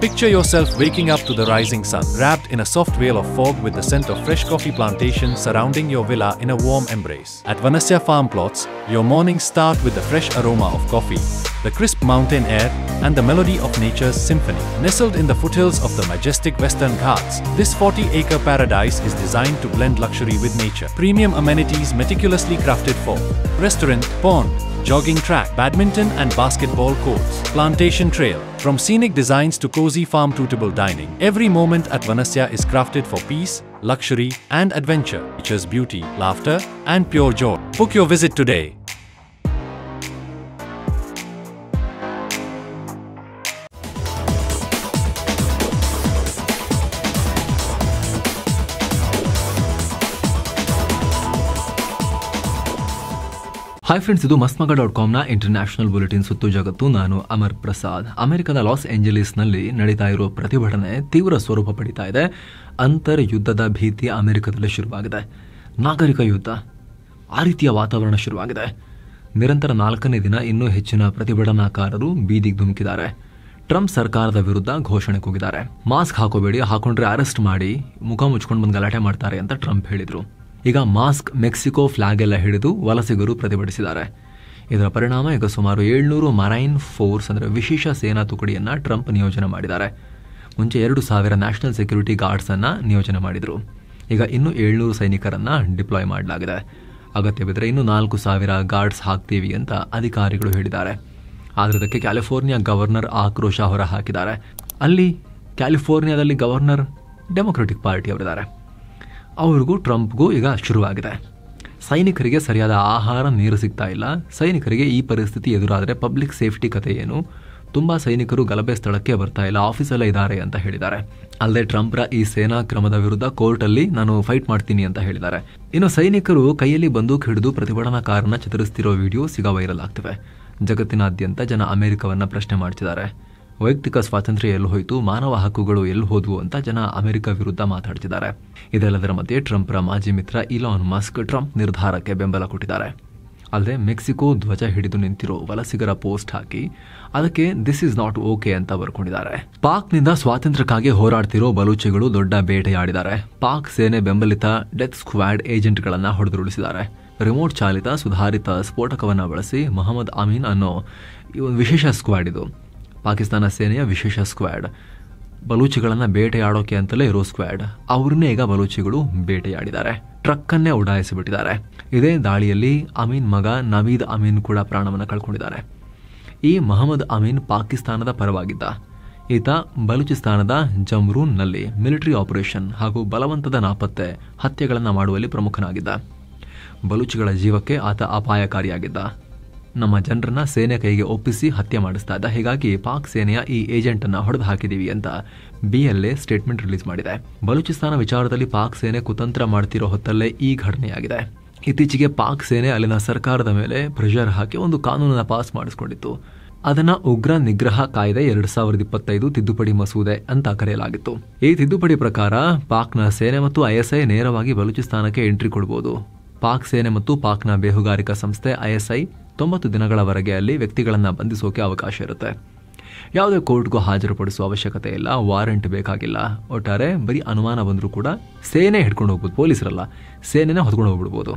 Picture yourself waking up to the rising sun, wrapped in a soft veil of fog with the scent of fresh coffee plantations surrounding your villa in a warm embrace. At Vanasya Farm Plots, your mornings start with the fresh aroma of coffee, the crisp mountain air, and the melody of nature's symphony. Nestled in the foothills of the majestic Western Ghats, this 40-acre paradise is designed to blend luxury with nature. Premium amenities meticulously crafted for restaurant, pond, jogging track, badminton and basketball courts, plantation trail. From scenic designs to cozy farm-suitable dining, every moment at Vanasya is crafted for peace, luxury and adventure. Nature's beauty, laughter and pure joy. Book your visit today. Hi friends, ಇದು mastmaga.comನ international bulletin ಸುತ್ತು ಜಗತ್ತು. ನಾನು ಅಮರ್ ಪ್ರಸಾದ್. ಅಮೆರಿಕದ loss ಏಂಜಲೀಸ್ನಲ್ಲಿ ನಡೀತಾ ಇರೋ ಪ್ರತಿಭಟನೆ ತೀವ್ರ ಸ್ವರೂಪ ಪಡಿತಾ ಇದೆ. ಅಂತರ್ ಯುದ್ಧದ ಭೀತಿ ಅಮೆರಿಕದಲ್ಲಿ ಶುರುವಾಗಿದೆ. ನಾಗರಿಕ ಯುದ್ಧ, ಆ ರೀತಿಯ ವಾತಾವರಣ ಶುರುವಾಗಿದೆ. ನಿರಂತರ 4ನೇ ದಿನ ಇನ್ನೂ ಹೆಚ್ಚಿನ ಪ್ರತಿಭಟನಾಕಾರರು ಬೀದಿಗೆ ಧುಮುಕಿದ್ದಾರೆ. ಟ್ರಂಪ್ ಸರ್ಕಾರದ ವಿರುದ್ಧ ಘೋಷಣೆ ಕೂಗಿದ್ದಾರೆ. ಮಾಸ್ಕ್ ಹಾಕೋಬೇಡಿ, ಹಾಕೊಂಡ್ರೆ ಅರೆಸ್ಟ್ ಮಾಡಿ, ಮುಖ ಮುಚ್ಕೊಂಡು ಬಂದು ಗಲಾಟೆ ಮಾಡ್ತಾರೆ ಅಂತ ಟ್ರಂಪ್ ಹೇಳಿದ್ರು. ಈಗ ಮಾಸ್ಕ್, ಮೆಕ್ಸಿಕೋ ಫ್ಲಾಗ್ ಎಲ್ಲ ಹಿಡಿದು ವಲಸಿಗರು ಪ್ರತಿಭಟಿಸಿದ್ದಾರೆ. ಇದರ ಪರಿಣಾಮ ಈಗ ಸುಮಾರು 700 ಮರೈನ್ ಫೋರ್ಸ್ ಅಂದರೆ ವಿಶೇಷ ಸೇನಾ ತುಕಡಿಯನ್ನು ಟ್ರಂಪ್ ನಿಯೋಜನೆ ಮಾಡಿದ್ದಾರೆ. ಮುಂಚೆ 2000 ನ್ಯಾಷನಲ್ ಸೆಕ್ಯೂರಿಟಿ ಗಾರ್ಡ್ಸ್ ಅನ್ನ ನಿಯೋಜನೆ ಮಾಡಿದ್ರು. ಈಗ ಇನ್ನೂ 700 ಸೈನಿಕರನ್ನ ಡಿಪ್ಲಾಯ್ ಮಾಡಲಾಗಿದೆ. ಅಗತ್ಯ ಬಿದ್ದರೆ ಇನ್ನೂ 4000 ಗಾರ್ಡ್ಸ್ ಹಾಕ್ತೀವಿ ಅಂತ ಅಧಿಕಾರಿಗಳು ಹೇಳಿದ್ದಾರೆ. ಆದರೆ ಇದಕ್ಕೆ ಕ್ಯಾಲಿಫೋರ್ನಿಯಾ ಗವರ್ನರ್ ಆಕ್ರೋಶ ಹೊರ ಹಾಕಿದ್ದಾರೆ. ಅಲ್ಲಿ ಕ್ಯಾಲಿಫೋರ್ನಿಯಾದಲ್ಲಿ ಗವರ್ನರ್ ಡೆಮೊಕ್ರೆಟಿಕ್ ಪಾರ್ಟಿ ಅವರಿದ್ದಾರೆ. ಅವ್ರಿಗೂ ಟ್ರಂಪ್ಗೂ ಈಗ ಶುರುವಾಗಿದೆ. ಸೈನಿಕರಿಗೆ ಸರಿಯಾದ ಆಹಾರ, ನೀರು ಸಿಗ್ತಾ ಇಲ್ಲ. ಸೈನಿಕರಿಗೆ ಈ ಪರಿಸ್ಥಿತಿ ಎದುರಾದರೆ ಪಬ್ಲಿಕ್ ಸೇಫ್ಟಿ ಕತೆ ಏನು? ತುಂಬಾ ಸೈನಿಕರು ಗಲಭೆ ಸ್ಥಳಕ್ಕೆ ಬರ್ತಾ ಇಲ್ಲ, ಆಫೀಸಲ್ಲೇ ಇದ್ದಾರೆ ಅಂತ ಹೇಳಿದ್ದಾರೆ. ಅಲ್ಲದೆ ಟ್ರಂಪ್ರ ಈ ಸೇನಾ ಕ್ರಮದ ವಿರುದ್ಧ ಕೋರ್ಟಲ್ಲಿ ನಾನು ಫೈಟ್ ಮಾಡ್ತೀನಿ ಅಂತ ಹೇಳಿದ್ದಾರೆ. ಇನ್ನು ಸೈನಿಕರು ಕೈಯಲ್ಲಿ ಬಂದೂಕು ಹಿಡಿದು ಪ್ರತಿಭಟನಾಕಾರನ ಚತರಿಸ್ತಿರೋ ವಿಡಿಯೋಸ್ ಈಗ ವೈರಲ್ ಆಗ್ತಿವೆ. ಜಗತ್ತಿನಾದ್ಯಂತ ಜನ ಅಮೆರಿಕವನ್ನ ಪ್ರಶ್ನೆ ಮಾಡ್ತಿದ್ದಾರೆ. ವೈಯಕ್ತಿಕ ಸ್ವಾತಂತ್ರ್ಯ ಎಲ್ಲಿ ಹೋಯಿತು, ಮಾನವ ಹಕ್ಕುಗಳು ಎಲ್ಲಿ ಹೋದ್ವು ಅಂತ ಜನ ಅಮೆರಿಕ ವಿರುದ್ಧ ಮಾತಾಡ್ತಿದ್ದಾರೆ. ಇದೆಲ್ಲದರ ಮಧ್ಯೆ ಟ್ರಂಪ್ರ ಮಾಜಿ ಮಿತ್ರ ಇಲಾನ್ ಮಸ್ಕ್ ಟ್ರಂಪ್ ನಿರ್ಧಾರಕ್ಕೆ ಬೆಂಬಲ ಕೊಟ್ಟಿದ್ದಾರೆ. ಅಲ್ಲದೆ ಮೆಕ್ಸಿಕೋ ಧ್ವಜ ಹಿಡಿದು ನಿಂತಿರೋ ವಲಸಿಗರ ಪೋಸ್ಟ್ ಹಾಕಿ ಅದಕ್ಕೆ ದಿಸ್ ಇಸ್ ನಾಟ್ ಓಕೆ ಅಂತ ಬರ್ಕೊಂಡಿದ್ದಾರೆ. ಪಾಕ್ನಿಂದ ಸ್ವಾತಂತ್ರ್ಯಕ್ಕಾಗಿ ಹೋರಾಡ್ತಿರೋ ಬಲೂಚಿಗಳು ದೊಡ್ಡ ಬೇಟೆಯಾಡಿದ್ದಾರೆ. ಪಾಕ್ ಸೇನೆ ಬೆಂಬಲಿತ ಡೆತ್ ಸ್ಕ್ವಾಡ್ ಏಜೆಂಟ್ಗಳನ್ನ ಹೊಡೆದುರುಳಿಸಿದ್ದಾರೆ. ರಿಮೋಟ್ ಚಾಲಿತ ಸುಧಾರಿತ ಸ್ಫೋಟಕವನ್ನು ಬಳಸಿ ಮೊಹಮ್ಮದ್ ಅಮೀನ್ ಅನ್ನೋ ಈ ಒಂದು ವಿಶೇಷ ಸ್ಕ್ವಾಡ್, ಇದು ಪಾಕಿಸ್ತಾನ ಸೇನೆಯ ವಿಶೇಷ ಸ್ಕ್ವಾಡ್, ಬಲೂಚಿಗಳನ್ನ ಬೇಟೆಯಾಡೋಕೆ ಅಂತಲೇ ಇರೋ ಸ್ಕ್ವಾಡ್, ಅವ್ರನ್ನೇ ಈಗ ಬಲೂಚಿಗಳು ಬೇಟೆಯಾಡಿದ್ದಾರೆ. ಟ್ರಕ್ ಅನ್ನೇ ಉಡಾಯಿಸಿಬಿಟ್ಟಿದ್ದಾರೆ. ಇದೇ ದಾಳಿಯಲ್ಲಿ ಅಮೀನ್ ಮಗ ನವೀದ್ ಅಮೀನ್ ಕೂಡ ಪ್ರಾಣವನ್ನು ಕಳ್ಕೊಂಡಿದ್ದಾರೆ. ಈ ಮೊಹಮ್ಮದ್ ಅಮೀನ್ ಪಾಕಿಸ್ತಾನದ ಪರವಾಗಿದ್ದ. ಈತ ಬಲೂಚಿಸ್ತಾನದ ಜಮ್ರೂನ್ನಲ್ಲಿ ಮಿಲಿಟರಿ ಆಪರೇಷನ್ ಹಾಗೂ ಬಲವಂತದ ನಾಪತ್ತೆ ಹತ್ಯೆಗಳನ್ನು ಮಾಡುವಲ್ಲಿ ಪ್ರಮುಖನಾಗಿದ್ದ. ಬಲೂಚಿಗಳ ಜೀವಕ್ಕೆ ಆತ ಅಪಾಯಕಾರಿಯಾಗಿದ್ದ. ನಮ್ಮ ಜನರನ್ನ ಸೇನೆ ಕೈಗೆ ಒಪ್ಪಿಸಿ ಹತ್ಯೆ ಮಾಡಿಸ್ತಾ ಇದ್ದ. ಹೀಗಾಗಿ ಪಾಕ್ ಸೇನೆಯ ಈ ಏಜೆಂಟ್ ಅನ್ನ ಹೊಡೆದು ಹಾಕಿದೀವಿ ಅಂತ BLA ಸ್ಟೇಟ್ಮೆಂಟ್ ರಿಲೀಸ್ ಮಾಡಿದೆ. ಬಲೂಚಿಸ್ತಾನ ವಿಚಾರದಲ್ಲಿ ಪಾಕ್ ಸೇನೆ ಕುತಂತ್ರ ಮಾಡ್ತಿರೋ ಹೊತ್ತಲ್ಲೇ ಈ ಘಟನೆಯಾಗಿದೆ. ಇತ್ತೀಚೆಗೆ ಪಾಕ್ ಸೇನೆ ಅಲ್ಲಿನ ಸರ್ಕಾರದ ಮೇಲೆ ಪ್ರೆಷರ್ ಹಾಕಿ ಒಂದು ಕಾನೂನನ್ನ ಪಾಸ್ ಮಾಡಿಸ್ಕೊಂಡಿತ್ತು. ಅದನ್ನ ಉಗ್ರ ನಿಗ್ರಹ ಕಾಯ್ದೆ 2025 ತಿದ್ದುಪಡಿ ಮಸೂದೆ ಅಂತ ಕರೆಯಲಾಗಿತ್ತು. ಈ ತಿದ್ದುಪಡಿ ಪ್ರಕಾರ ಪಾಕ್ನ ಸೇನೆ ಮತ್ತು ISI ನೇರವಾಗಿ ಬಲೂಚಿಸ್ತಾನಕ್ಕೆ ಎಂಟ್ರಿ ಕೊಡಬಹುದು. ಪಾಕ್ ಸೇನೆ ಮತ್ತು ಪಾಕ್ನ ಬೇಹುಗಾರಿಕಾ ಸಂಸ್ಥೆ ISI 90 ದಿನಗಳವರೆಗೆ ಅಲ್ಲಿ ವ್ಯಕ್ತಿಗಳನ್ನ ಬಂಧಿಸೋಕೆ ಅವಕಾಶ ಇರುತ್ತೆ. ಯಾವುದೇ ಕೋರ್ಟ್ಗೂ ಹಾಜರುಪಡಿಸುವ ಅವಶ್ಯಕತೆ ಇಲ್ಲ, ವಾರೆಂಟ್ ಬೇಕಾಗಿಲ್ಲ. ಒಟ್ಟಾರೆ ಬರೀ ಅನುಮಾನ ಬಂದರೂ ಕೂಡ ಸೇನೆ ಹಿಡ್ಕೊಂಡು ಹೋಗ್ಬೋದು, ಪೊಲೀಸರಲ್ಲ, ಸೇನೆನೇ ಹೊತ್ಕೊಂಡು ಹೋಗ್ಬಿಡ್ಬೋದು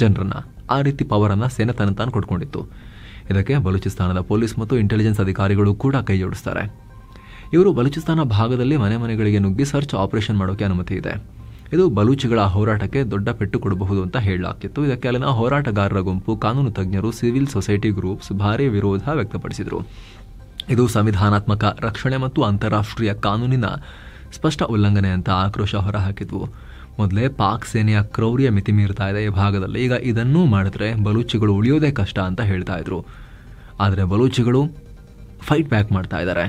ಜನರನ್ನ. ಆ ರೀತಿ ಪವರನ್ನ ಸೇನೆ ತಾನು ಕೊಡ್ಕೊಂಡಿತ್ತು. ಇದಕ್ಕೆ ಬಲೂಚಿಸ್ತಾನದ ಪೊಲೀಸ್ ಮತ್ತು ಇಂಟೆಲಿಜೆನ್ಸ್ ಅಧಿಕಾರಿಗಳು ಕೂಡ ಕೈ ಜೋಡಿಸ್ತಾರೆ. ಇವರು ಬಲೂಚಿಸ್ತಾನ ಭಾಗದಲ್ಲಿ ಮನೆಗಳಿಗೆ ನುಗ್ಗಿ ಸರ್ಚ್ ಆಪರೇಷನ್ ಮಾಡೋಕೆ ಅನುಮತಿ ಇದೆ. ಇದು ಬಲೂಚಿಗಳ ಹೋರಾಟಕ್ಕೆ ದೊಡ್ಡ ಪೆಟ್ಟು ಕೊಡಬಹುದು ಅಂತ ಹೇಳಲಾಗ್ತಿತ್ತು. ಇದಕ್ಕೆ ಅಲ್ಲಿನ ಹೋರಾಟಗಾರರ ಗುಂಪು, ಕಾನೂನು ತಜ್ಞರು, ಸಿವಿಲ್ ಸೊಸೈಟಿ ಗ್ರೂಪ್ಸ್ ಭಾರಿ ವಿರೋಧ ವ್ಯಕ್ತಪಡಿಸಿದರು. ಇದು ಸಂವಿಧಾನಾತ್ಮಕ ರಕ್ಷಣೆ ಮತ್ತು ಅಂತಾರಾಷ್ಟ್ರೀಯ ಕಾನೂನಿನ ಸ್ಪಷ್ಟ ಉಲ್ಲಂಘನೆ ಅಂತ ಆಕ್ರೋಶ ಹೊರಹಾಕಿದ್ವು. ಮೊದಲೇ ಪಾಕ್ ಸೇನೆಯ ಕ್ರೌರ್ಯ ಮಿತಿ ಮೀರ್ತಾ ಇದೆ ಈ ಭಾಗದಲ್ಲಿ. ಈಗ ಇದನ್ನೂ ಮಾಡಿದ್ರೆ ಬಲೂಚಿಗಳು ಉಳಿಯೋದೇ ಕಷ್ಟ ಅಂತ ಹೇಳ್ತಾ ಇದ್ರು. ಆದರೆ ಬಲೂಚಿಗಳು ಫೈಟ್ ಬ್ಯಾಕ್ ಮಾಡ್ತಾ ಇದ್ದಾರೆ.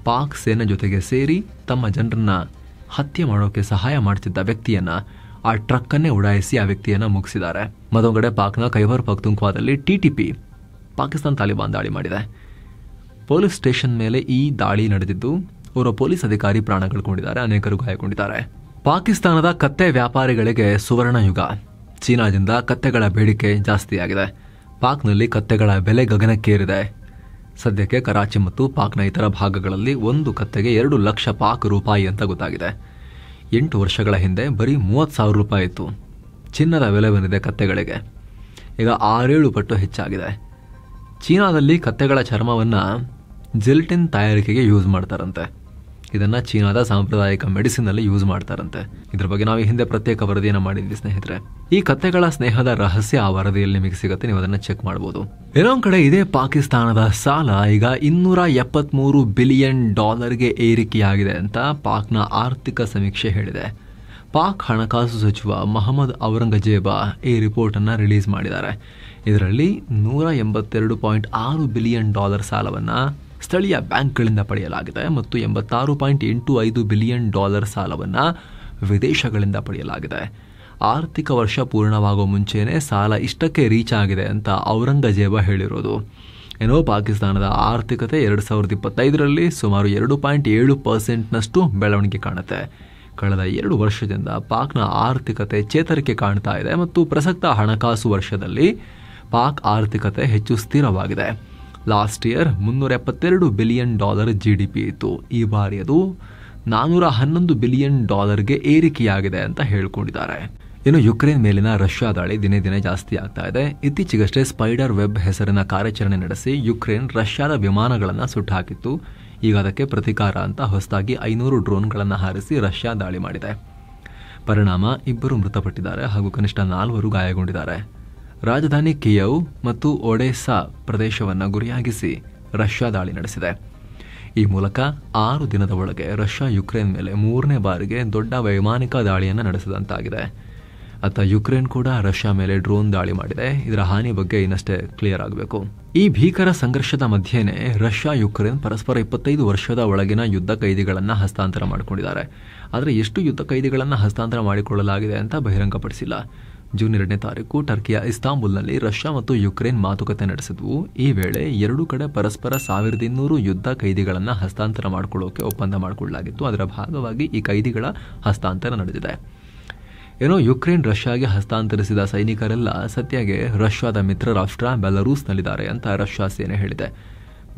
ಪಾಕ್ ಸೇನೆ ಜೊತೆಗೆ ಸೇರಿ ತಮ್ಮ ಜನರನ್ನ ಹತ್ಯೆ ಮಾಡೋಕೆ ಸಹಾಯ ಮಾಡ್ತಿದ್ದ ವ್ಯಕ್ತಿಯನ್ನ, ಆ ಟ್ರಕ್ ಅನ್ನೇ ಉಡಾಯಿಸಿ ಆ ವ್ಯಕ್ತಿಯನ್ನ ಮುಗಿಸಿದ್ದಾರೆ. ಮತ್ತೊಂದು ಕಡೆ ಪಾಕ್ನ ಖೈಬರ್ ಪಖ್ತೂನ್ಖ್ವಾದಲ್ಲಿ TTP ಪಾಕಿಸ್ತಾನ ತಾಲಿಬಾನ್ ದಾಳಿ ಮಾಡಿದೆ. ಪೊಲೀಸ್ ಸ್ಟೇಷನ್ ಮೇಲೆ ಈ ದಾಳಿ ನಡೆದಿದ್ದು ಓರ್ವ ಪೊಲೀಸ್ ಅಧಿಕಾರಿ ಪ್ರಾಣ ಕಳ್ಕೊಂಡಿದ್ದಾರೆ, ಅನೇಕರು ಗಾಯಗೊಂಡಿದ್ದಾರೆ. ಪಾಕಿಸ್ತಾನದ ಕತ್ತೆ ವ್ಯಾಪಾರಿಗಳಿಗೆ ಸುವರ್ಣ ಯುಗ. ಚೀನಾದಿಂದ ಕತ್ತೆಗಳ ಬೇಡಿಕೆ ಜಾಸ್ತಿಯಾಗಿದೆ. ಪಾಕ್ನಲ್ಲಿ ಕತ್ತೆಗಳ ಬೆಲೆ ಗಗನಕ್ಕೇರಿದೆ. ಸದ್ಯಕ್ಕೆ ಕರಾಚಿ ಮತ್ತು ಪಾಕ್ನ ಇತರ ಭಾಗಗಳಲ್ಲಿ ಒಂದು ಕತ್ತೆಗೆ 2 ಲಕ್ಷ ಪಾಕ್ ರೂಪಾಯಿ ಅಂತ ಗೊತ್ತಾಗಿದೆ. 8 ವರ್ಷಗಳ ಹಿಂದೆ ಬರೀ 30,000 ರೂಪಾಯಿ ಇತ್ತು. ಚಿನ್ನದ ಬೆಲೆ ಬಂದಿದೆ ಕತ್ತೆಗಳಿಗೆ, ಈಗ 6-7 ಪಟ್ಟು ಹೆಚ್ಚಾಗಿದೆ. ಚೀನಾದಲ್ಲಿ ಕತ್ತೆಗಳ ಚರ್ಮವನ್ನು ಜೆಲ್ಟಿನ್ ತಯಾರಿಕೆಗೆ ಯೂಸ್ ಮಾಡ್ತಾರಂತೆ. ಇದನ್ನು ಚೀನಾದ ಸಾಂಪ್ರದಾಯಿಕ ಮೆಡಿಸಿನಲ್ಲಿ ಯೂಸ್ ಮಾಡ್ತಾರಂತೆ. ಇದ್ರ ಬಗ್ಗೆ ನಾವು ಈ ಹಿಂದೆ ಪ್ರತ್ಯೇಕ ವರದಿಯನ್ನು ಮಾಡಿದ್ವಿ ಸ್ನೇಹಿತರೆ. ಈ ಕತ್ತೆಗಳ ಸ್ನೇಹದ ರಹಸ್ಯ ಆ ವರದಿಯಲ್ಲಿ ನಿಮಗೆ ಸಿಗುತ್ತೆ, ನೀವು ಅದನ್ನು ಚೆಕ್ ಮಾಡಬಹುದು. ಇನ್ನೊಂದು ಕಡೆ ಇದೇ ಪಾಕಿಸ್ತಾನದ ಸಾಲ ಈಗ $273 ಬಿಲಿಯನ್ ಏರಿಕೆಯಾಗಿದೆ ಅಂತ ಪಾಕ್ನ ಆರ್ಥಿಕ ಸಮೀಕ್ಷೆ ಹೇಳಿದೆ. ಪಾಕ್ ಹಣಕಾಸು ಸಚಿವ ಮೊಹಮ್ಮದ್ ಔರಂಗಜೇಬ ಈ ರಿಪೋರ್ಟ್ ಅನ್ನು ರಿಲೀಸ್ ಮಾಡಿದ್ದಾರೆ. ಇದರಲ್ಲಿ $182.6 ಬಿಲಿಯನ್ ಸಾಲವನ್ನು ಸ್ಥಳೀಯ ಬ್ಯಾಂಕ್ಗಳಿಂದ ಪಡೆಯಲಾಗಿದೆ ಮತ್ತು $86.85 ಬಿಲಿಯನ್ ಸಾಲವನ್ನು ವಿದೇಶಗಳಿಂದ ಪಡೆಯಲಾಗಿದೆ. ಆರ್ಥಿಕ ವರ್ಷ ಪೂರ್ಣವಾಗುವ ಮುಂಚೆನೇ ಸಾಲ ಇಷ್ಟಕ್ಕೆ ರೀಚ್ ಆಗಿದೆ ಅಂತ ಔರಂಗಜೇಬ ಹೇಳಿರೋದು. ಏನೋ ಪಾಕಿಸ್ತಾನದ ಆರ್ಥಿಕತೆ 2025ರಲ್ಲಿ ಸುಮಾರು 2.7%ನಷ್ಟು ಬೆಳವಣಿಗೆ ಕಾಣುತ್ತೆ. ಕಳೆದ 2 ವರ್ಷದಿಂದ ಪಾಕ್ನ ಆರ್ಥಿಕತೆ ಚೇತರಿಕೆ ಕಾಣ್ತಾ ಇದೆ ಮತ್ತು ಪ್ರಸಕ್ತ ಹಣಕಾಸು ವರ್ಷದಲ್ಲಿ ಪಾಕ್ ಆರ್ಥಿಕತೆ ಹೆಚ್ಚು ಸ್ಥಿರವಾಗಿದೆ. ಲಾಸ್ಟ್ ಇಯರ್ $372 ಬಿಲಿಯನ್ GDP ಇತ್ತು. ಈ ಬಾರಿ ಅದು $411 ಬಿಲಿಯನ್ ಏರಿಕೆಯಾಗಿದೆ ಅಂತ ಹೇಳ್ಕೊಂಡಿದ್ದಾರೆ. ಇನ್ನು ಯುಕ್ರೇನ್ ಮೇಲಿನ ರಷ್ಯಾ ದಾಳಿ ದಿನೇ ದಿನೇ ಜಾಸ್ತಿ ಆಗ್ತಾ ಇದೆ. ಇತ್ತೀಚೆಗಷ್ಟೇ ಸ್ಪೈಡರ್ ವೆಬ್ ಹೆಸರಿನ ಕಾರ್ಯಾಚರಣೆ ನಡೆಸಿ ಯುಕ್ರೇನ್ ರಷ್ಯಾದ ವಿಮಾನಗಳನ್ನು ಸುಟ್ಟುಹಾಕಿತ್ತು. ಈಗ ಅದಕ್ಕೆ ಪ್ರತಿಕಾರ ಅಂತ ಹೊಸದಾಗಿ 500 ಡ್ರೋನ್ಗಳನ್ನು ಹಾರಿಸಿ ರಷ್ಯಾ ದಾಳಿ ಮಾಡಿದೆ. ಪರಿಣಾಮ 2 ಮೃತಪಟ್ಟಿದ್ದಾರೆ ಹಾಗೂ ಕನಿಷ್ಠ 4 ಗಾಯಗೊಂಡಿದ್ದಾರೆ. ರಾಜಧಾನಿ ಕಿಯವ್ ಮತ್ತು ಒಡೆಸ್ಸಾ ಪ್ರದೇಶವನ್ನು ಗುರಿಯಾಗಿಸಿ ರಷ್ಯಾ ದಾಳಿ ನಡೆಸಿದೆ. ಈ ಮೂಲಕ 6 ದಿನದ ಒಳಗೆ ರಷ್ಯಾ ಯುಕ್ರೇನ್ ಮೇಲೆ 3ನೇ ಬಾರಿಗೆ ದೊಡ್ಡ ವೈಮಾನಿಕ ದಾಳಿಯನ್ನು ನಡೆಸಿದಂತಾಗಿದೆ. ಅತ್ತ ಯುಕ್ರೇನ್ ಕೂಡ ರಷ್ಯಾ ಮೇಲೆ ಡ್ರೋನ್ ದಾಳಿ ಮಾಡಿದೆ. ಇದರ ಹಾನಿ ಬಗ್ಗೆ ಇನ್ನಷ್ಟೇ ಕ್ಲಿಯರ್ ಆಗಬೇಕು. ಈ ಭೀಕರ ಸಂಘರ್ಷದ ಮಧ್ಯೆನೇ ರಷ್ಯಾ ಯುಕ್ರೇನ್ ಪರಸ್ಪರ 25 ವರ್ಷದ ಒಳಗಿನ ಯುದ್ಧ ಕೈದಿಗಳನ್ನು ಹಸ್ತಾಂತರ ಮಾಡಿಕೊಂಡಿದ್ದಾರೆ. ಆದರೆ ಎಷ್ಟು ಯುದ್ಧ ಕೈದಿಗಳನ್ನು ಹಸ್ತಾಂತರ ಮಾಡಿಕೊಳ್ಳಲಾಗಿದೆ ಅಂತ ಬಹಿರಂಗಪಡಿಸಿಲ್ಲ. ಜೂನ್ 2ನೇ ತಾರೀಕು ಟರ್ಕಿಯ ಇಸ್ತಾಂಬುಲ್ನಲ್ಲಿ ರಷ್ಯಾ ಮತ್ತು ಯುಕ್ರೇನ್ ಮಾತುಕತೆ ನಡೆಸಿದ್ವು. ಈ ವೇಳೆ 2 ಕಡೆ ಪರಸ್ಪರ 1200 ಯುದ್ಧ ಕೈದಿಗಳನ್ನು ಹಸ್ತಾಂತರ ಮಾಡಿಕೊಳ್ಳೋಕೆ ಒಪ್ಪಂದ ಮಾಡಿಕೊಳ್ಳಲಾಗಿತ್ತು. ಅದರ ಭಾಗವಾಗಿ ಈ ಕೈದಿಗಳ ಹಸ್ತಾಂತರ ನಡೆದಿದೆ. ಏನೋ ಯುಕ್ರೇನ್ ರಷ್ಯಾಗೆ ಹಸ್ತಾಂತರಿಸಿದ ಸೈನಿಕರೆಲ್ಲ ಸದ್ಯಕ್ಕೆ ರಷ್ಯಾದ ಮಿತ್ರ ರಾಷ್ಟ್ರ ಬೆಲಾರೂಸ್ನಲ್ಲಿದ್ದಾರೆ ಅಂತ ರಷ್ಯಾ ಸೇನೆ ಹೇಳಿದೆ.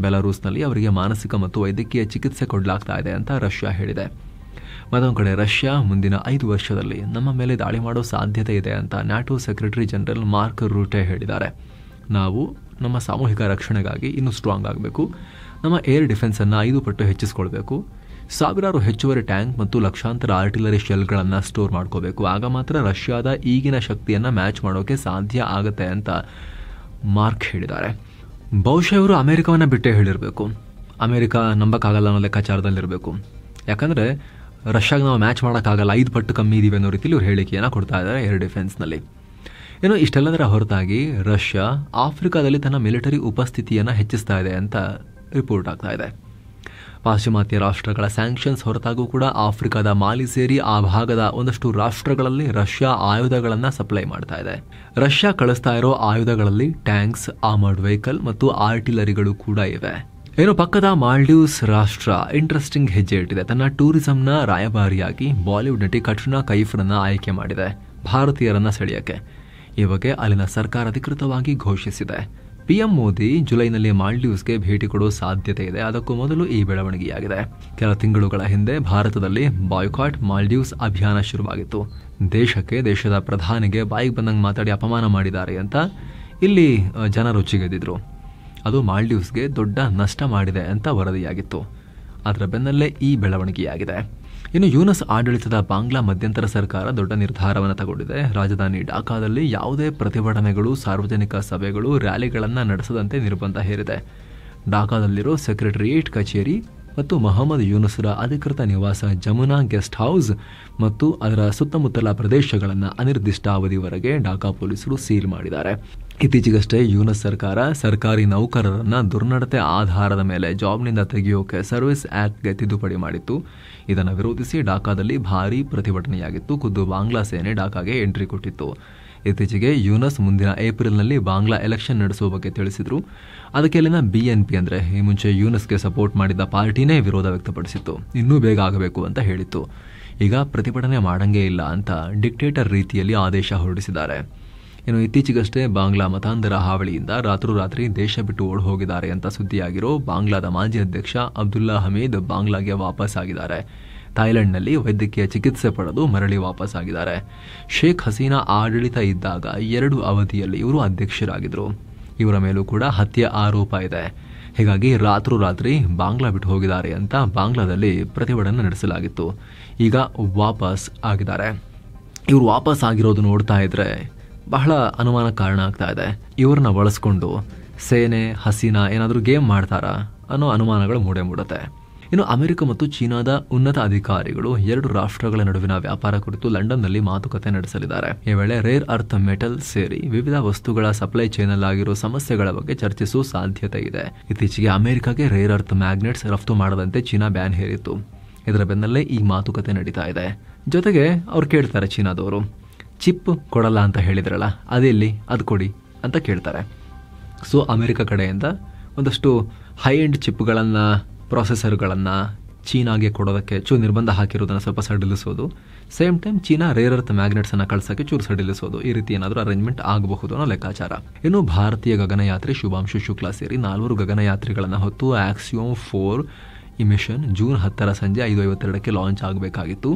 ಬೆಲಾರೂಸ್ನಲ್ಲಿ ಅವರಿಗೆ ಮಾನಸಿಕ ಮತ್ತು ವೈದ್ಯಕೀಯ ಚಿಕಿತ್ಸೆ ಕೊಡಲಾಗ್ತಾ ಇದೆ ಅಂತ ರಷ್ಯಾ ಹೇಳಿದೆ. ಮತ್ತೊಂದು ಕಡೆ ರಷ್ಯಾ ಮುಂದಿನ 5 ವರ್ಷದಲ್ಲಿ ನಮ್ಮ ಮೇಲೆ ದಾಳಿ ಮಾಡೋ ಸಾಧ್ಯತೆ ಇದೆ ಅಂತ NATO secretary general mark Rutte ಹೇಳಿದ್ದಾರೆ. ನಾವು ನಮ್ಮ ಸಾಮೂಹಿಕ ರಕ್ಷಣೆಗಾಗಿ ಇನ್ನೂ ಸ್ಟ್ರಾಂಗ್ ಆಗಬೇಕು. ನಮ್ಮ ಏರ್ ಡಿಫೆನ್ಸನ್ನು 5 ಪಟ್ಟು ಹೆಚ್ಚಿಸಿಕೊಳ್ಬೇಕು. ಸಾವಿರಾರು ಹೆಚ್ಚುವರಿ ಟ್ಯಾಂಕ್ ಮತ್ತು ಲಕ್ಷಾಂತರ ಆರ್ಟಿಲರಿ ಶೆಲ್ಗಳನ್ನು ಸ್ಟೋರ್ ಮಾಡ್ಕೋಬೇಕು. ಆಗ ಮಾತ್ರ ರಷ್ಯಾದ ಈಗಿನ ಶಕ್ತಿಯನ್ನು ಮ್ಯಾಚ್ ಮಾಡೋಕೆ ಸಾಧ್ಯ ಆಗುತ್ತೆ ಅಂತ ಮಾರ್ಕ್ ಹೇಳಿದ್ದಾರೆ. ಬಹುಶಃ ಇವರು ಅಮೆರಿಕವನ್ನು ಬಿಟ್ಟೇ ಹೇಳಿರಬೇಕು. ಅಮೆರಿಕ ನಂಬಕ್ಕಾಗಲ್ಲ ಅನ್ನೋ ಲೆಕ್ಕಾಚಾರದಲ್ಲಿರಬೇಕು. ಯಾಕಂದರೆ ರಷ್ಯಾಗೆ ನಾವು ಮ್ಯಾಚ್ ಮಾಡೋಕ್ಕಾಗಲ್ಲ, 5 ಪಟ್ಟು ಕಮ್ಮಿ ಇದೀವಿ ಅನ್ನೋ ರೀತಿಯಲ್ಲಿ ಇವರು ಹೇಳಿಕೆಯನ್ನು ಕೊಡ್ತಾ ಇದ್ದಾರೆ ಏರ್ ಡಿಫೆನ್ಸ್ನಲ್ಲಿ. ಏನೋ ಇಷ್ಟೆಲ್ಲದರ ಹೊರತಾಗಿ ರಷ್ಯಾ ಆಫ್ರಿಕಾದಲ್ಲಿ ತನ್ನ ಮಿಲಿಟರಿ ಉಪಸ್ಥಿತಿಯನ್ನು ಹೆಚ್ಚಿಸ್ತಾ ಇದೆ ಅಂತ ರಿಪೋರ್ಟ್ ಆಗ್ತಾ ಇದೆ. ಪಾಶ್ಚಿಮಾತ್ಯ ರಾಷ್ಟ್ರಗಳ ಸ್ಯಾಂಕ್ಷನ್ಸ್ ಹೊರತಾಗೂ ಕೂಡ ಆಫ್ರಿಕಾದ ಮಾಲಿ ಸೇರಿ ಆ ಭಾಗದ ಒಂದಷ್ಟು ರಾಷ್ಟ್ರಗಳಲ್ಲಿ ರಷ್ಯಾ ಆಯುಧಗಳನ್ನು ಸಪ್ಲೈ ಮಾಡ್ತಾ ಇದೆ. ರಷ್ಯಾ ಕಳಿಸ್ತಾ ಇರೋ ಆಯುಧಗಳಲ್ಲಿ ಟ್ಯಾಂಕ್ಸ್, ಆರ್ಮರ್ಡ್ ವೆಹಿಕಲ್ ಮತ್ತು ಆರ್ಟಿಲರಿಗಳು ಕೂಡ ಇವೆ. ಏನು ಪಕ್ಕದ ಮಾಲ್ಡೀವ್ಸ್ ರಾಷ್ಟ್ರ ಇಂಟ್ರೆಸ್ಟಿಂಗ್ ಹೆಜ್ಜೆ ಇಟ್ಟಿದೆ. ತನ್ನ ಟೂರಿಸಂನ ರಾಯಭಾರಿಯಾಗಿ ಬಾಲಿವುಡ್ ನಟಿ ಕಟ್ರಿನಾ ಕೈಫ್ರನ್ನ ಆಯ್ಕೆ ಮಾಡಿದೆ ಭಾರತೀಯರನ್ನ ಸೆಳೆಯಕ್ಕೆ. ಈ ಬಗ್ಗೆ ಅಲ್ಲಿನ ಸರ್ಕಾರ ಅಧಿಕೃತವಾಗಿ ಘೋಷಿಸಿದೆ. ಪಿಎಂ ಮೋದಿ ಜುಲೈನಲ್ಲಿ ಮಾಲ್ಡೀವ್ಸ್ಗೆ ಭೇಟಿ ಕೊಡೋ ಸಾಧ್ಯತೆ ಇದೆ. ಅದಕ್ಕೂ ಮೊದಲು ಈ ಬೆಳವಣಿಗೆಯಾಗಿದೆ. ಕೆಲ ತಿಂಗಳುಗಳ ಹಿಂದೆ ಭಾರತದಲ್ಲಿ ಬಾಯ್ಕಾಟ್ ಮಾಲ್ಡೀವ್ಸ್ ಅಭಿಯಾನ ಶುರುವಾಗಿತ್ತು. ದೇಶದ ಪ್ರಧಾನಿಗೆ ಬಾಯಿಗೆ ಬಂದಂಗೆ ಮಾತಾಡಿ ಅಪಮಾನ ಮಾಡಿದ್ದಾರೆ ಅಂತ ಇಲ್ಲಿ ಜನ ರೊಚ್ಚಿಗೆದ್ದಿದ್ರು. ಅದು ಮಾಲ್ಡೀವ್ಸ್ಗೆ ದೊಡ್ಡ ನಷ್ಟ ಮಾಡಿದೆ ಅಂತ ವರದಿಯಾಗಿತ್ತು. ಅದರ ಬೆನ್ನಲ್ಲೇ ಈ ಬೆಳವಣಿಗೆಯಾಗಿದೆ. ಇನ್ನು ಯೂನಸ್ ಆಡಳಿತದ ಬಾಂಗ್ಲಾ ಮಧ್ಯಂತರ ಸರ್ಕಾರ ದೊಡ್ಡ ನಿರ್ಧಾರವನ್ನು ತಗೊಂಡಿದೆ. ರಾಜಧಾನಿ ಢಾಕಾದಲ್ಲಿ ಯಾವುದೇ ಪ್ರತಿಭಟನೆಗಳು, ಸಾರ್ವಜನಿಕ ಸಭೆಗಳು, ರ್ಯಾಲಿಗಳನ್ನು ನಡೆಸದಂತೆ ನಿರ್ಬಂಧ ಹೇರಿದೆ. ಢಾಕಾದಲ್ಲಿರೋ ಸೆಕ್ರೆಟರಿಯೇಟ್ ಕಚೇರಿ ಮತ್ತು ಮೊಹಮ್ಮದ್ ಯೂನುಸ್ರ ಅಧಿಕೃತ ನಿವಾಸ ಜಮುನಾ ಗೆಸ್ಟ್ ಹೌಸ್ ಮತ್ತು ಅದರ ಸುತ್ತಮುತ್ತಲ ಪ್ರದೇಶಗಳನ್ನು ಅನಿರ್ದಿಷ್ಟಾವಧಿವರೆಗೆ ಢಾಕಾ ಪೊಲೀಸರು ಸೀಲ್ ಮಾಡಿದ್ದಾರೆ. ಇತ್ತೀಚೆಗಷ್ಟೇ ಯೂನಸ್ ಸರ್ಕಾರ ಸರ್ಕಾರಿ ನೌಕರರನ್ನ ದುರ್ನಡತೆ ಆಧಾರದ ಮೇಲೆ ಜಾಬ್ನಿಂದ ತೆಗೆಯೋಕೆ ಸರ್ವಿಸ್ ಆಕ್ಟ್ಗೆ ತಿದ್ದುಪಡಿ ಮಾಡಿತ್ತು. ಇದನ್ನು ವಿರೋಧಿಸಿ ಢಾಕಾದಲ್ಲಿ ಭಾರೀ ಪ್ರತಿಭಟನೆಯಾಗಿತ್ತು. ಖುದ್ದು ಬಾಂಗ್ಲಾ ಸೇನೆ ಢಾಕಾಗೆ ಎಂಟ್ರಿ ಕೊಟ್ಟಿತ್ತು. ಇತ್ತೀಚೆಗೆ ಯೂನಸ್ ಮುಂದಿನ ಏಪ್ರಿಲ್ನಲ್ಲಿ ಬಾಂಗ್ಲಾ ಎಲೆಕ್ಷನ್ ನಡೆಸುವ ಬಗ್ಗೆ ತಿಳಿಸಿದ್ರು. ಅದಕ್ಕೆ ಅಲ್ಲಿನ BNP ಅಂದರೆ ಈ ಮುಂಚೆ ಯೂನಸ್ಗೆ ಸಪೋರ್ಟ್ ಮಾಡಿದ್ದ ಪಾರ್ಟಿನೇ ವಿರೋಧ ವ್ಯಕ್ತಪಡಿಸಿತ್ತು. ಇನ್ನೂ ಬೇಗ ಆಗಬೇಕು ಅಂತ ಹೇಳಿತ್ತು. ಈಗ ಪ್ರತಿಭಟನೆ ಮಾಡಂಗೇ ಇಲ್ಲ ಅಂತ ಡಿಕ್ಟೇಟರ್ ರೀತಿಯಲ್ಲಿ ಆದೇಶ ಹೊರಡಿಸಿದ್ದಾರೆ. ಇನ್ನು ಇತ್ತೀಚೆಗಷ್ಟೇ ಬಾಂಗ್ಲಾ ಮತಾಂಧರ ಹಾವಳಿಯಿಂದ ರಾತ್ರೋರಾತ್ರಿ ದೇಶ ಬಿಟ್ಟು ಓಡಿ ಹೋಗಿದ್ದಾರೆ ಅಂತ ಸುದ್ದಿಯಾಗಿರೋ ಬಾಂಗ್ಲಾದ ಮಾಜಿ ಅಧ್ಯಕ್ಷ ಅಬ್ದುಲ್ಲಾ ಹಮೀದ್ ಬಾಂಗ್ಲಾಗೆ ವಾಪಸ್ ಆಗಿದ್ದಾರೆ. ಥೈಲ್ಯಾಂಡ್ನಲ್ಲಿ ವೈದ್ಯಕೀಯ ಚಿಕಿತ್ಸೆ ಪಡೆದು ಮರಳಿ ವಾಪಸ್ ಆಗಿದ್ದಾರೆ. ಶೇಖ್ ಹಸೀನಾ ಆಡಳಿತ ಇದ್ದಾಗ 2 ಅವಧಿಯಲ್ಲಿ ಇವರು ಅಧ್ಯಕ್ಷರಾಗಿದ್ದರು. ಇವರ ಮೇಲೂ ಕೂಡ ಹತ್ಯೆ ಆರೋಪ ಇದೆ. ಹೀಗಾಗಿ ರಾತ್ರೋರಾತ್ರಿ ಬಾಂಗ್ಲಾ ಬಿಟ್ಟು ಹೋಗಿದ್ದಾರೆ ಅಂತ ಬಾಂಗ್ಲಾದಲ್ಲಿ ಪ್ರತಿಭಟನೆ ನಡೆಸಲಾಗಿತ್ತು. ಈಗ ವಾಪಸ್ ಆಗಿದ್ದಾರೆ. ಇವರು ವಾಪಸ್ ಆಗಿರೋದು ನೋಡ್ತಾ ಇದ್ರೆ ಬಹಳ ಅನುಮಾನ ಕಾರಣ ಆಗ್ತಾ ಇದೆ. ಇವ್ರನ್ನ ಬಳಸ್ಕೊಂಡು ಸೇನೆ ಹಸೀನಾ ಏನಾದರೂ ಗೇಮ್ ಮಾಡ್ತಾರಾ ಅನ್ನೋ ಅನುಮಾನಗಳು ಮೂಡುತ್ತೆ. ಇನ್ನು ಅಮೆರಿಕ ಮತ್ತು ಚೀನಾದ ಉನ್ನತ ಅಧಿಕಾರಿಗಳು 2 ರಾಷ್ಟ್ರಗಳ ನಡುವಿನ ವ್ಯಾಪಾರ ಕುರಿತು ಲಂಡನ್ನಲ್ಲಿ ಮಾತುಕತೆ ನಡೆಸಲಿದ್ದಾರೆ. ಈ ವೇಳೆ ರೇರ್ ಅರ್ತ್ ಮೆಟಲ್ ಸೇರಿ ವಿವಿಧ ವಸ್ತುಗಳ ಸಪ್ಲೈ ಚೈನ್ ಆಗಿರೋ ಸಮಸ್ಯೆಗಳ ಬಗ್ಗೆ ಚರ್ಚಿಸುವ ಸಾಧ್ಯತೆ ಇದೆ. ಇತ್ತೀಚೆಗೆ ಅಮೆರಿಕಗೆ ರೇರ್ ಅರ್ತ್ ಮ್ಯಾಗ್ನೆಟ್ಸ್ ರಫ್ತು ಮಾಡದಂತೆ ಚೀನಾ ಬ್ಯಾನ್ ಹೇರಿತ್ತು. ಇದರ ಬೆನ್ನಲ್ಲೇ ಈ ಮಾತುಕತೆ ನಡೀತಾ ಇದೆ. ಜೊತೆಗೆ ಅವ್ರು ಕೇಳ್ತಾರೆ, ಚೀನಾದವರು ಚಿಪ್ ಕೊಡಲ್ಲ ಅಂತ ಹೇಳಿದ್ರಲ್ಲ, ಅದೆಲ್ಲಿ, ಅದು ಕೊಡಿ ಅಂತ ಕೇಳ್ತಾರೆ. ಸೊ ಅಮೆರಿಕ ಕಡೆಯಿಂದ ಒಂದಷ್ಟು ಹೈ ಎಂಡ್ ಚಿಪ್ಗಳನ್ನು, ಪ್ರೊಸೆಸರ್ಗಳನ್ನು ಚೀನಾಗೆ ಕೊಡೋದಕ್ಕೆ ಚೂರು ನಿರ್ಬಂಧ ಹಾಕಿರೋದನ್ನು ಸ್ವಲ್ಪ ಸಡಿಲಿಸೋದು. Same time China rare earth ಮ್ಯಾಗ್ನೆಟ್ಸನ್ನು ಕಳ್ಸೋಕ್ಕೆ ಚೂರು ಸಡಿಲಿಸೋದು. ಈ ರೀತಿ ಏನಾದರೂ ಅರೇಂಜ್ಮೆಂಟ್ ಆಗಬಹುದು ಅನ್ನೋ ಲೆಕ್ಕಾಚಾರ. ಇನ್ನು ಭಾರತೀಯ ಗಗನಯಾತ್ರಿ ಶುಭಾಂಶು ಶುಕ್ಲಾ ಸೇರಿ 4 ಗಗನಯಾತ್ರಿಗಳನ್ನು ಹೊತ್ತು ಆಕ್ಸಿಯೋಮ್ 4 ಈ ಮಿಷನ್ ಜೂನ್ 10 ಸಂಜೆ 5:52ಕ್ಕೆ ಲಾಂಚ್ ಆಗಬೇಕಾಗಿತ್ತು.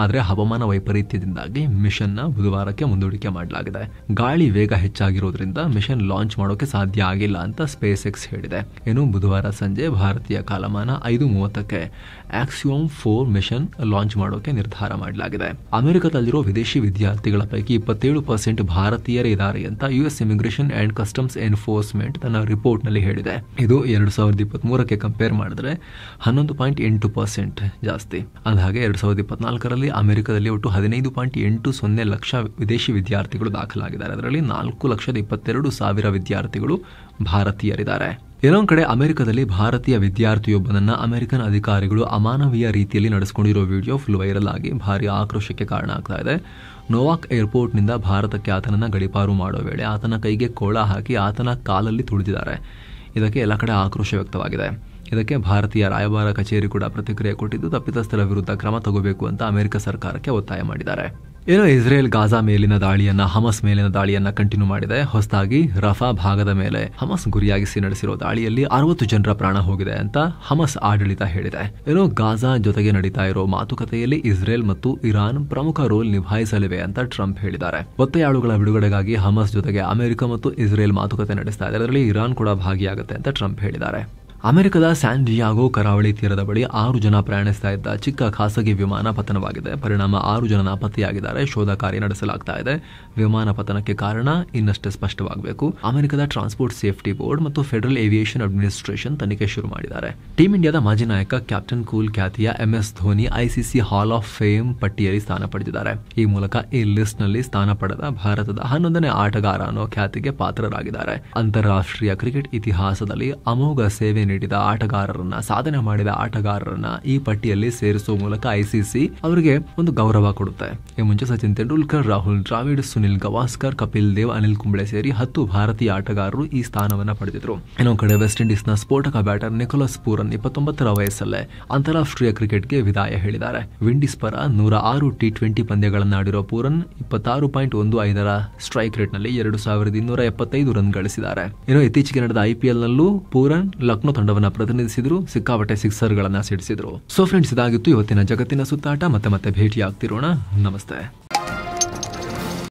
ಆದರೆ ಹವಾಮಾನ ವೈಪರೀತ್ಯದಿಂದಾಗಿ ಮಿಷನ್ನ ಬುಧವಾರಕ್ಕೆ ಮುಂದೂಡಿಕೆ ಮಾಡಲಾಗಿದೆ. ಗಾಳಿ ವೇಗ ಹೆಚ್ಚಾಗಿರೋದ್ರಿಂದ ಮಿಷನ್ ಲಾಂಚ್ ಮಾಡೋಕೆ ಸಾಧ್ಯ ಆಗಿಲ್ಲ ಅಂತ ಸ್ಪೇಸ್ ಎಕ್ಸ್ ಹೇಳಿದೆ. ಇನ್ನು ಬುಧವಾರ ಸಂಜೆ ಭಾರತೀಯ ಕಾಲಮಾನ 5:30ಕ್ಕೆ ಆಕ್ಸಿಯೋಮ್ 4 ಮಿಷನ್ ಲಾಂಚ್ ಮಾಡೋಕೆ ನಿರ್ಧಾರ ಮಾಡಲಾಗಿದೆ. ಅಮೆರಿಕದಲ್ಲಿರೋ ವಿದೇಶಿ ವಿದ್ಯಾರ್ಥಿಗಳ ಪೈಕಿ 27% ಭಾರತೀಯರೇ ಇದ್ದಾರೆ ಅಂತ US immigration and customs enforcement ತನ್ನ ರಿಪೋರ್ಟ್ ನಲ್ಲಿ ಹೇಳಿದೆ. ಇದು 2023ಕ್ಕೆ ಕಂಪೇರ್ ಮಾಡಿದ್ರೆ 11.8% ಜಾಸ್ತಿ. ಅಂದಹಾಗೆ 2024ರಲ್ಲಿ ಅಮೆರಿಕದಲ್ಲಿ ಒಟ್ಟು 15.80 ಲಕ್ಷ ವಿದೇಶಿ ವಿದ್ಯಾರ್ಥಿಗಳು ದಾಖಲಾಗಿದ್ದಾರೆ. ಅದರಲ್ಲಿ 4,22,000 ವಿದ್ಯಾರ್ಥಿಗಳು ಭಾರತೀಯರಿದ್ದಾರೆ. ಇನ್ನೊಂದು ಕಡೆ ಅಮೆರಿಕದಲ್ಲಿ ಭಾರತೀಯ ವಿದ್ಯಾರ್ಥಿಯೊಬ್ಬನನ್ನ ಅಮೆರಿಕನ್ ಅಧಿಕಾರಿಗಳು ಅಮಾನವೀಯ ರೀತಿಯಲ್ಲಿ ನಡೆಸಿಕೊಂಡಿರೋ ವಿಡಿಯೋ ಫುಲ್ ವೈರಲ್ ಆಗಿ ಭಾರಿ ಆಕ್ರೋಶಕ್ಕೆ ಕಾರಣ ಆಗ್ತಾ ಇದೆ. ನೋವಾಕ್ ಏರ್ಪೋರ್ಟ್ನಿಂದ ಭಾರತಕ್ಕೆ ಆತನನ್ನ ಗಡಿಪಾರು ಮಾಡೋ ವೇಳೆ ಆತನ ಕೈಗೆ ಕೋಳ ಹಾಕಿ ಆತನ ಕಾಲಲ್ಲಿ ತುಳಿದಿದ್ದಾರೆ. ಇದಕ್ಕೆ ಎಲ್ಲ ಕಡೆ ಆಕ್ರೋಶ ವ್ಯಕ್ತವಾಗಿದೆ. ಇದಕ್ಕೆ ಭಾರತೀಯ ರಾಯಭಾರ ಕಚೇರಿ ಕೂಡ ಪ್ರತಿಕ್ರಿಯೆ ಕೊಟ್ಟಿದ್ದು ತಪ್ಪಿತಸ್ಥರ ವಿರುದ್ಧ ಕ್ರಮ ತಗೋಬೇಕು ಅಂತ ಅಮೆರಿಕ ಸರ್ಕಾರಕ್ಕೆ ಒತ್ತಾಯ ಮಾಡಿದ್ದಾರೆ. ಏನೋ ಇಸ್ರೇಲ್ ಗಾಜಾ ಮೇಲಿನ ದಾಳಿಯನ್ನ, ಹಮಸ್ ಮೇಲಿನ ದಾಳಿಯನ್ನ ಕಂಟಿನ್ಯೂ ಮಾಡಿದೆ. ಹೊಸದಾಗಿ ರಫಾ ಭಾಗದ ಮೇಲೆ ಹಮಸ್ ಗುರಿಯಾಗಿಸಿ ನಡೆಸಿರೋ ದಾಳಿಯಲ್ಲಿ 60 ಜನರ ಪ್ರಾಣ ಹೋಗಿದೆ ಅಂತ ಹಮಸ್ ಆಡಳಿತ ಹೇಳಿದೆ. ಏನೋ ಗಾಜಾ ಜೊತೆಗೆ ನಡೀತಾ ಇರೋ ಮಾತುಕತೆಯಲ್ಲಿ ಇಸ್ರೇಲ್ ಮತ್ತು ಇರಾನ್ ಪ್ರಮುಖ ರೋಲ್ ನಿಭಾಯಿಸಲಿವೆ ಅಂತ ಟ್ರಂಪ್ ಹೇಳಿದ್ದಾರೆ. ಒತ್ತೆಯಾಳುಗಳ ಬಿಡುಗಡೆಗಾಗಿ ಹಮಸ್ ಜೊತೆಗೆ ಅಮೆರಿಕ ಮತ್ತು ಇಸ್ರೇಲ್ ಮಾತುಕತೆ ನಡೆಸ್ತಾ ಇದೆ. ಅದರಲ್ಲಿ ಇರಾನ್ ಕೂಡ ಭಾಗಿಯಾಗುತ್ತೆ ಅಂತ ಟ್ರಂಪ್ ಹೇಳಿದ್ದಾರೆ. ಅಮೆರಿಕದ ಸ್ಯಾನ್ ಡಿಯಾಗೋ ಕರಾವಳಿ ತೀರದ ಬಳಿ 6 ಜನ ಪ್ರಯಾಣಿಸ್ತಾ ಇದ್ದ ಚಿಕ್ಕ ಖಾಸಗಿ ವಿಮಾನ ಪತನವಾಗಿದೆ. ಪರಿಣಾಮ 6 ಜನ ನಾಪತ್ತೆಯಾಗಿದ್ದಾರೆ. ಶೋಧ ಕಾರ್ಯ ನಡೆಸಲಾಗ್ತಾ ಇದೆ. ವಿಮಾನ ಪತನಕ್ಕೆ ಕಾರಣ ಇನ್ನಷ್ಟೇ ಸ್ಪಷ್ಟವಾಗಬೇಕು. ಅಮೆರಿಕದ ಟ್ರಾನ್ಸ್ಪೋರ್ಟ್ ಸೇಫ್ಟಿ ಬೋರ್ಡ್ ಮತ್ತು ಫೆಡರಲ್ ಏವಿಯೇಷನ್ ಅಡ್ಮಿನಿಸ್ಟ್ರೇಷನ್ ತನಿಖೆ ಶುರು ಮಾಡಿದ್ದಾರೆ. ಟೀಂ ಇಂಡಿಯಾದ ಮಾಜಿ ನಾಯಕ ಕ್ಯಾಪ್ಟನ್ ಕೂಲ್ ಖ್ಯಾತಿಯ MS Dhoni ICC hall of fame ಪಟ್ಟಿಯಲ್ಲಿ ಸ್ಥಾನ ಪಡೆದಿದ್ದಾರೆ. ಈ ಮೂಲಕ ಈ ಲಿಸ್ಟ್ ನಲ್ಲಿ ಸ್ಥಾನ ಪಡೆದ ಭಾರತದ 11ನೇ ಆಟಗಾರ ಅನ್ನೋ ಖ್ಯಾತಿಗೆ ಪಾತ್ರರಾಗಿದ್ದಾರೆ. ಅಂತಾರಾಷ್ಟ್ರೀಯ ಕ್ರಿಕೆಟ್ ಇತಿಹಾಸದಲ್ಲಿ ಅಮೋಘ ಸೇವೆ ನೀಡಿದ ಆಟಗಾರರನ್ನ, ಸಾಧನೆ ಮಾಡಿದ ಆಟಗಾರರನ್ನ ಈ ಪಟ್ಟಿಯಲ್ಲಿ ಸೇರಿಸುವ ಮೂಲಕ ಐಸಿಸಿ ಅವರಿಗೆ ಒಂದು ಗೌರವ ಕೊಡುತ್ತೆ. ಈ ಮುಂಚೆ ಸಚಿನ್ ತೆಂಡೂಲ್ಕರ್, ರಾಹುಲ್ ದ್ರಾವಿಡ್, ಸುನಿಲ್ ಗವಾಸ್ಕರ್, ಕಪಿಲ್ ದೇವ್, ಅನಿಲ್ ಕುಂಬ್ಳೆ ಸೇರಿ 10 ಭಾರತೀಯ ಆಟಗಾರರು ಈ ಸ್ಥಾನವನ್ನ ಪಡೆದಿದ್ರು. ಇನ್ನೊಂದು ಕಡೆ ವೆಸ್ಟ್ ಇಂಡೀಸ್ ನ ಸ್ಫೋಟಕ ಬ್ಯಾಟರ್ ನಿಕೋಲಸ್ ಪೂರನ್ 29ರ ವಯಸ್ಸಲ್ಲೇ ಅಂತಾರಾಷ್ಟ್ರೀಯ ಕ್ರಿಕೆಟ್ಗೆ ವಿದಾಯ ಹೇಳಿದ್ದಾರೆ. ವಿಂಡೀಸ್ ಪರ 106 T20 ಪಂದ್ಯಗಳನ್ನಾಡಿರೋ ಪೂರನ್ 26.15ರ ಸ್ಟ್ರೈಕ್ ರೇಟ್ ನಲ್ಲಿ 2275 ರನ್ ಗಳಿಸಿದ್ದಾರೆ. ಇನ್ನು ಇತ್ತೀಚೆಗೆ ನಡೆದ IPL ನಲ್ಲೂ ಪೂರನ್ ಲಕ್ನೋ ತಂಡವನ್ನ ಪ್ರತಿನಿಧಿಸಿದ್ರು. ಸಿಕ್ಕಾಪಟ್ಟೆ ಸಿಕ್ಸರ್ ಗಳನ್ನ ಸಿಡಿಸಿದ್ರು. ಸೊ ಫ್ರೆಂಡ್ಸ್, ಇದಾಗಿತ್ತು ಇವತ್ತಿನ ಜಗತ್ತಿನ ಸುತ್ತಾಟ. ಮತ್ತೆ ಭೇಟಿ ಆಗ್ತಿರೋಣ. ನಮಸ್ತೆ.